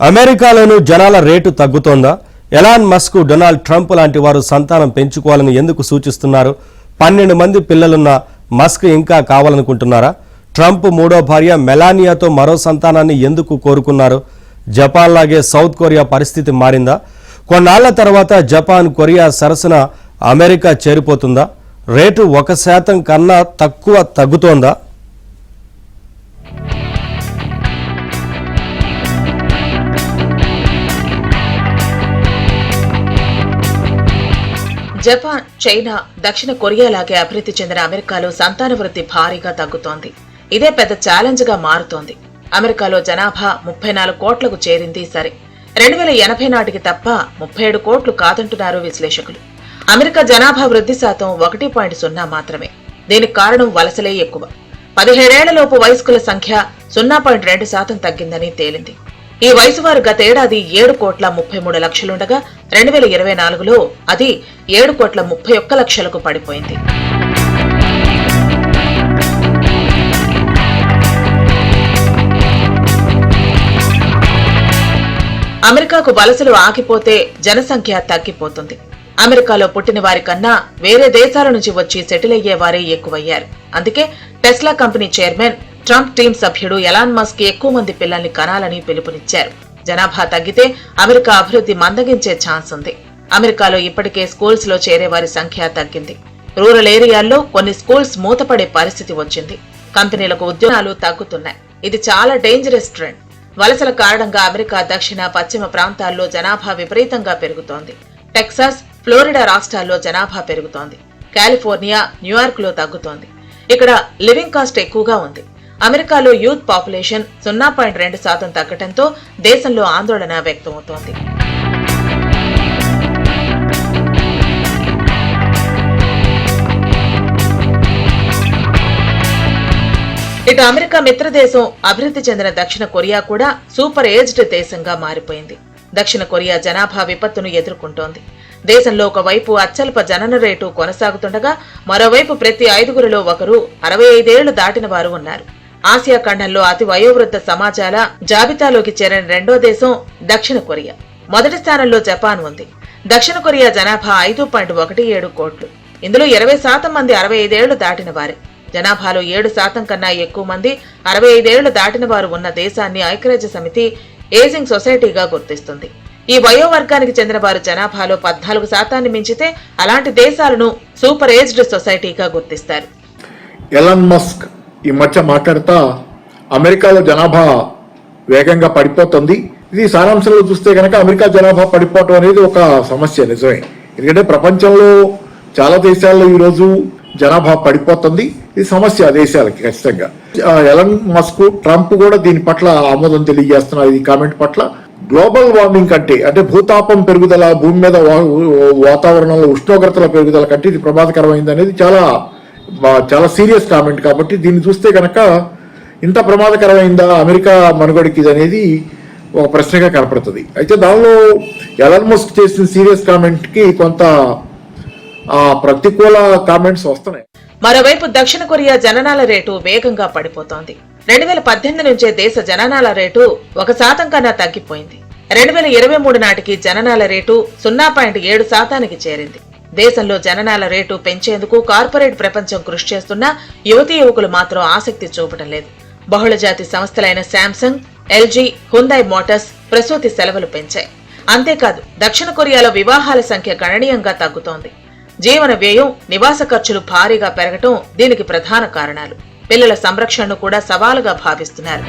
అమెరికాలోనూ జనాల రేటు తగ్గుతోందా? ఎలాన్ మస్క్, డొనాల్డ్ ట్రంప్ లాంటి వారు సంతానం పెంచుకోవాలని ఎందుకు సూచిస్తున్నారు? 12 మంది పిల్లలున్న మస్క్ ఇంకా కావాలనుకుంటున్నారా? ట్రంప్ మూడో భార్య మెలానియాతో మరో సంతానాన్ని ఎందుకు కోరుకున్నారు? జపాన్ లాగే సౌత్ కొరియా పరిస్థితి మారిందా? కొన్నాళ్ల తర్వాత జపాన్, కొరియా సరసన అమెరికా చేరిపోతుందా? రేటు 1% కన్నా తక్కువ తగ్గుతోందా? జపాన్, చైనా, దక్షిణ కొరియా లాగే అభివృద్ధి చెందిన అమెరికాలో సంతాన వృద్ధి భారీగా తగ్గుతోంది. ఇదే పెద్ద ఛాలెంజ్ గా మారుతోంది. అమెరికాలో జనాభా 34 కోట్లకు చేరింది. సరే, 2080 నాటికి తప్ప 37 కోట్లు కాదంటున్నారు విశ్లేషకులు. అమెరికా జనాభా వృద్ధి శాతం 1.0 మాత్రమే. దీనికి కారణం వలసలే ఎక్కువ. 17 ఏళ్లలోపు వయస్కుల సంఖ్య 0.2% తగ్గిందని తేలింది. ఈ వయసు వారు గతేడాది 7,33,00,000 2024లో అది 7,31,00,000 పడిపోయింది. అమెరికాకు వలసలు ఆగిపోతే జనసంఖ్య తగ్గిపోతుంది. అమెరికాలో పుట్టిన వారి కన్నా వేరే దేశాల నుంచి వచ్చి సెటిల్ అయ్యే వారే ఎక్కువయ్యారు. అందుకే Tesla company chairman, Trump team సభ్యుడు ఎలాన్ మస్క్ ఎక్కువ మంది పిల్లల్ని కనాలని పిలుపునిచ్చారు. జనాభా తగ్గితే అమెరికా అభివృద్ధి మందగించే ఛాన్స్ ఉంది. అమెరికాలో ఇప్పటికే స్కూల్స్ లో చేరే వారి సంఖ్య తగ్గింది. రూరల్ ఏరియాల్లో కొన్ని స్కూల్స్ మూతపడే పరిస్థితి వచ్చింది. కంపెనీలకు ఉద్యోగాలు తగ్గుతున్నాయి. ఇది చాలా డేంజరస్ ట్రెండ్. వలసల కారణంగా అమెరికా దక్షిణ, పశ్చిమ ప్రాంతాల్లో జనాభా విపరీతంగా పెరుగుతోంది. టెక్సాస్, ఫ్లోరిడా రాష్ట్రాల్లో జనాభా పెరుగుతోంది. కాలిఫోర్నియా, న్యూయార్క్ లో తగ్గుతోంది. ఇక్కడ లివింగ్ కాస్ట్ ఎక్కువగా ఉంది. అమెరికాలో యూత్ పాపులేషన్ 0.2% తగ్గడంతో దేశంలో ఆందోళన వ్యక్తమవుతోంది. ఇటు అమెరికా మిత్రదేశం అభివృద్ధి చెందిన దక్షిణ కొరియా కూడా సూపర్ ఏజ్డ్ దేశంగా మారిపోయింది. దక్షిణ కొరియా జనాభా విపత్తును ఎదుర్కొంటోంది. దేశంలో ఒకవైపు అత్యల్ప జనన రేటు కొనసాగుతుండగా మరోవైపు ప్రతి 5గురిలో ఒకరు 65 ఏళ్లు దాటిన వారు ఉన్నారు. ఆసియా ఖండంలో అతి వయోవృద్ధ సమాజాల జాబితాలోకి చేరిన రెండో దేశం దక్షిణ కొరియా. మొదటి స్థానంలో జపాన్ ఉంది. దక్షిణ కొరియా జనాభా 5.17 కోట్లు. ఇందులో 20% మంది 65 ఏళ్లు దాటిన వారే. జనాభాలో 7% కన్నా ఎక్కువ మంది 65 ఏళ్లు దాటిన వారు ఉన్న దేశాన్ని ఐక్యరాజ్య సమితి ఏజింగ్ సొసైటీగా గుర్తిస్తుంది. ఈ వయోవర్గానికి చెందిన వారు జనాభాలో 14% మించితే అలాంటి దేశాలను సూపర్ ఏజ్డ్ సొసైటీగా గుర్తిస్తారు. ఎలాన్ మస్క్ ఈ మధ్య మాట్లాడుతా అమెరికాలో జనాభా వేగంగా పడిపోతుంది. ఇది సారాంశంలో చూస్తే కనుక అమెరికా జనాభా పడిపోవటం అనేది ఒక సమస్య, నిజమే. ఎందుకంటే ప్రపంచంలో చాలా దేశాల్లో ఈరోజు జనాభా పడిపోతుంది. ఇది సమస్య ఆ దేశాలకి ఖచ్చితంగా. ఎలాన్ మస్క్, ట్రంప్ కూడా దీని పట్ల ఆమోదం తెలియజేస్తున్నారు. ఈ కామెంట్ పట్ల గ్లోబల్ వార్మింగ్ కంటే, అంటే భూతాపం పెరుగుదల, భూమి మీద వాతావరణంలో ఉష్ణోగ్రతల పెరుగుదల కంటే ఇది ప్రమాదకరమైంది అనేది చాలా సీరియస్ కామెంట్. కాబట్టి దీన్ని చూస్తే కనుక ఇంత ప్రమాదకరమైందా అమెరికా మనుగడకి అనేది ఒక ప్రశ్నగా కనపడుతుంది. అయితే దానిలో ఎలాన్ మస్క్ చేసిన సీరియస్ కామెంట్ కి కొంత ప్రతికూల కామెంట్స్ వస్తున్నాయి. మరోవైపు దక్షిణ కొరియా జననాల రేటు వేగంగా పడిపోతోంది. 2018 నుంచే దేశ జననాల రేటు 1% కన్నా తగ్గిపోయింది. 2023 నాటికి జననాల రేటు 0.7%కి చేరింది. దేశంలో జననాల రేటు పెంచేందుకు కార్పొరేట్ ప్రపంచం కృషి చేస్తున్నా యువతీ యువకులు మాత్రం ఆసక్తి చూపడం లేదు. బహుళజాతి సంస్థలైన శాంసంగ్, ఎల్జీ, హ్యుందాయ్ మోటార్స్ ప్రసూతి సెలవులు పెంచాయి. అంతేకాదు దక్షిణ కొరియాలో వివాహాల సంఖ్య గణనీయంగా తగ్గుతోంది. జీవన వ్యయం, నివాస ఖర్చులు భారీగా పెరగటం దీనికి ప్రధాన కారణాలు. పిల్లల సంరక్షణను కూడా సవాలుగా భావిస్తున్నారు.